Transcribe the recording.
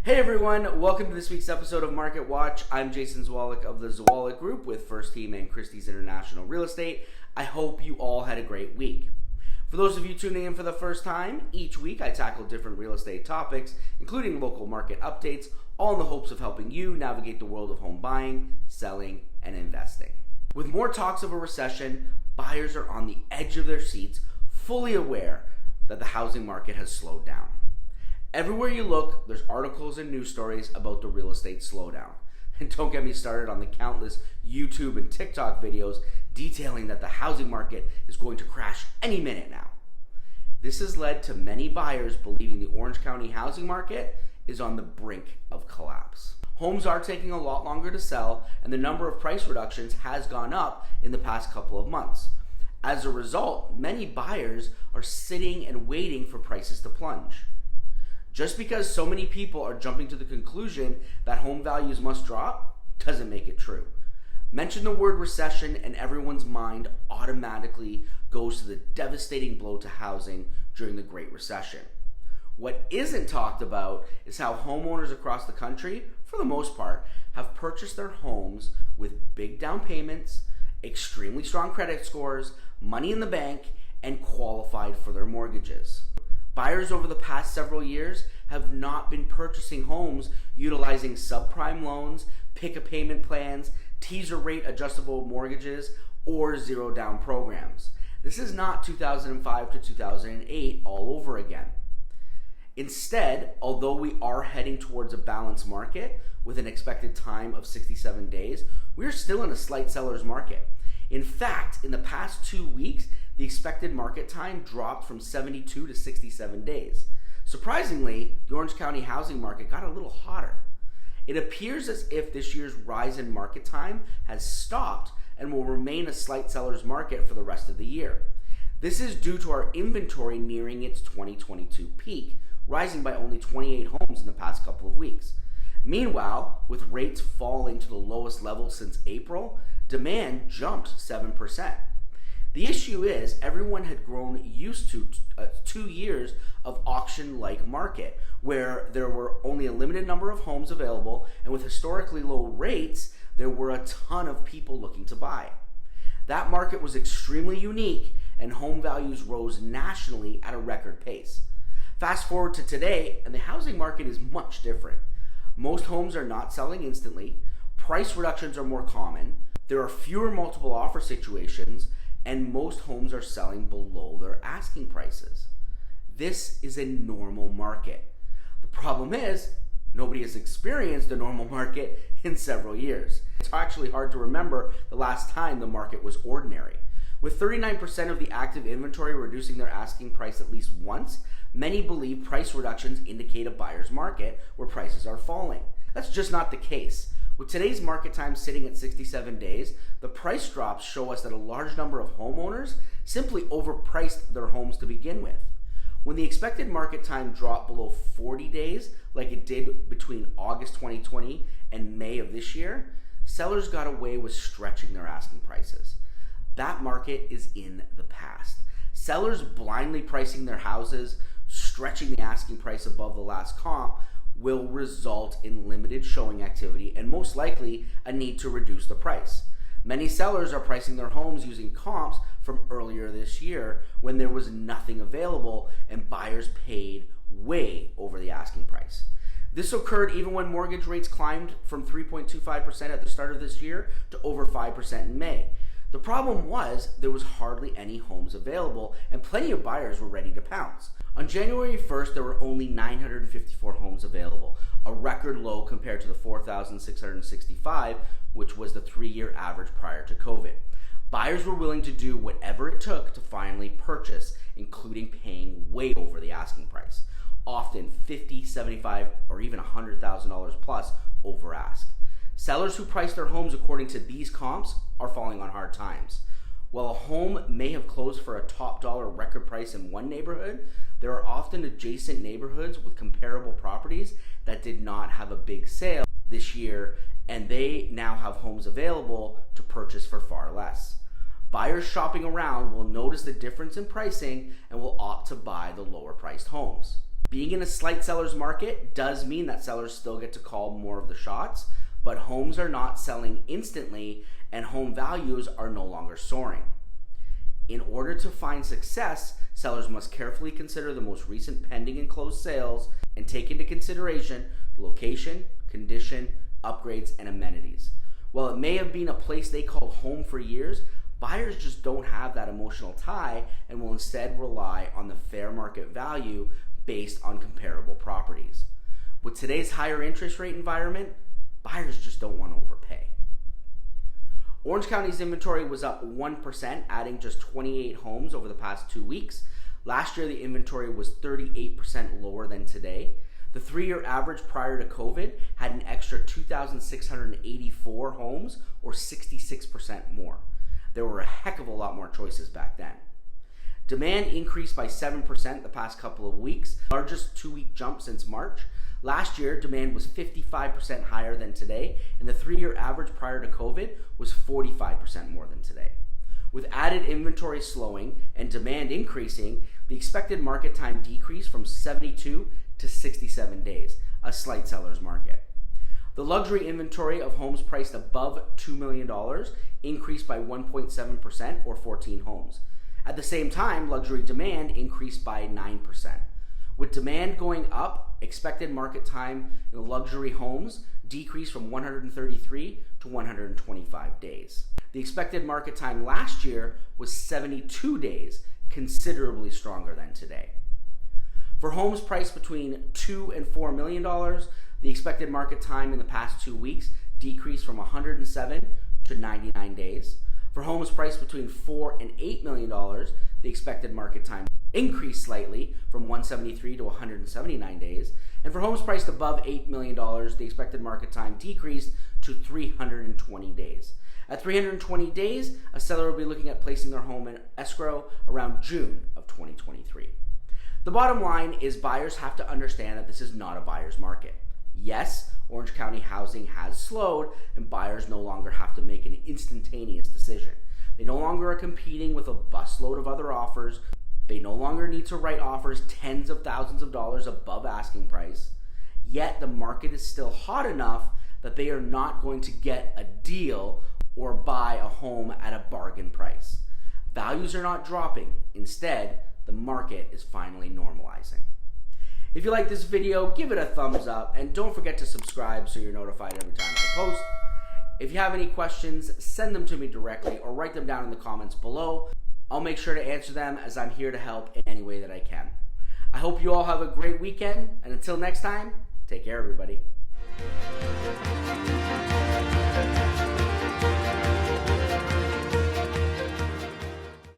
Hey everyone, welcome to this week's episode of Market Watch. I'm Jason Zwolak of the Zwolak Group with First Team and Christie's International Real Estate. I hope you all had a great week. For those of you tuning in for the first time, each week I tackle different real estate topics, including local market updates, all in the hopes of helping you navigate the world of home buying, selling, and investing. With more talks of a recession, buyers are on the edge of their seats, fully aware that the housing market has slowed down. Everywhere you look, there's articles and news stories about the real estate slowdown. And don't get me started on the countless YouTube and TikTok videos detailing that the housing market is going to crash any minute now. This has led to many buyers believing the Orange County housing market is on the brink of collapse. Homes are taking a lot longer to sell, and the number of price reductions has gone up in the past couple of months. As a result, many buyers are sitting and waiting for prices to plunge. Just because so many people are jumping to the conclusion that home values must drop doesn't make it true. Mention the word recession and everyone's mind automatically goes to the devastating blow to housing during the Great Recession. What isn't talked about is how homeowners across the country, for the most part, have purchased their homes with big down payments, extremely strong credit scores, money in the bank, and qualified for their mortgages. Buyers over the past several years have not been purchasing homes utilizing subprime loans, pick-a-payment plans, teaser rate adjustable mortgages, or zero down programs. This is not 2005 to 2008 all over again. Instead, although we are heading towards a balanced market with an expected time of 67 days, we are still in a slight seller's market. In fact, in the past 2 weeks, the expected market time dropped from 72 to 67 days. Surprisingly, the Orange County housing market got a little hotter. It appears as if this year's rise in market time has stopped and will remain a slight seller's market for the rest of the year. This is due to our inventory nearing its 2022 peak, rising by only 28 homes in the past couple of weeks. Meanwhile, with rates falling to the lowest level since April, demand jumped 7%. The issue is everyone had grown used to 2 years of auction-like market where there were only a limited number of homes available, and with historically low rates, there were a ton of people looking to buy. That market was extremely unique, and home values rose nationally at a record pace. Fast forward to today, and the housing market is much different. Most homes are not selling instantly, price reductions are more common, there are fewer multiple offer situations, and most homes are selling below their asking prices. This is a normal market. The problem is, nobody has experienced a normal market in several years. It's actually hard to remember the last time the market was ordinary. With 39% of the active inventory reducing their asking price at least once, many believe price reductions indicate a buyer's market where prices are falling. That's just not the case. With today's market time sitting at 67 days, the price drops show us that a large number of homeowners simply overpriced their homes to begin with. When the expected market time dropped below 40 days, like it did between August 2020 and May of this year, sellers got away with stretching their asking prices. That market is in the past. Sellers blindly pricing their houses, stretching the asking price above the last comp, will result in limited showing activity and most likely a need to reduce the price. Many sellers are pricing their homes using comps from earlier this year when there was nothing available and buyers paid way over the asking price. This occurred even when mortgage rates climbed from 3.25% at the start of this year to over 5% in May. The problem was there was hardly any homes available and plenty of buyers were ready to pounce. On January 1st, there were only 954 homes available, a record low compared to the 4,665, which was the 3-year average prior to COVID. Buyers were willing to do whatever it took to finally purchase, including paying way over the asking price, often $50,000, $75,000, or even $100,000 plus over ask. Sellers who price their homes according to these comps are falling on hard times. While a home may have closed for a top dollar record price in one neighborhood, there are often adjacent neighborhoods with comparable properties that did not have a big sale this year, and they now have homes available to purchase for far less. Buyers shopping around will notice the difference in pricing and will opt to buy the lower priced homes. Being in a slight seller's market does mean that sellers still get to call more of the shots, but homes are not selling instantly and home values are no longer soaring. In order to find success, sellers must carefully consider the most recent pending and closed sales and take into consideration the location, condition, upgrades, and amenities. While it may have been a place they called home for years, buyers just don't have that emotional tie and will instead rely on the fair market value based on comparable properties. With today's higher interest rate environment, buyers just don't want to overpay. Orange County's inventory was up 1%, adding just 28 homes over the past 2 weeks. Last year, the inventory was 38% lower than today. The 3-year average prior to COVID had an extra 2,684 homes, or 66% more. There were a heck of a lot more choices back then. Demand increased by 7% the past couple of weeks, largest 2-week jump since March. Last year, demand was 55% higher than today, and the 3-year average prior to COVID was 45% more than today. With added inventory slowing and demand increasing, the expected market time decreased from 72 to 67 days, a slight seller's market. The luxury inventory of homes priced above $2 million increased by 1.7%, or 14 homes. At the same time, luxury demand increased by 9%. With demand going up, expected market time in luxury homes decreased from 133 to 125 days. The expected market time last year was 72 days, considerably stronger than today. For homes priced between $2 and $4 million, the expected market time in the past 2 weeks decreased from 107 to 99 days. For homes priced between $4 and $8 million, the expected market time increased slightly from 173 to 179 days. And for homes priced above $8 million, the expected market time decreased to 320 days. At 320 days, a seller will be looking at placing their home in escrow around June of 2023. The bottom line is buyers have to understand that this is not a buyer's market. Yes, Orange County housing has slowed and buyers no longer have to make an instantaneous decision. They no longer are competing with a busload of other offers. They no longer need to write offers tens of thousands of dollars above asking price. Yet the market is still hot enough that they are not going to get a deal or buy a home at a bargain price. Values are not dropping. Instead, the market is finally normalizing. If you like this video, give it a thumbs up and don't forget to subscribe so you're notified every time I post. If you have any questions, send them to me directly or write them down in the comments below. I'll make sure to answer them as I'm here to help in any way that I can. I hope you all have a great weekend, and until next time, take care everybody.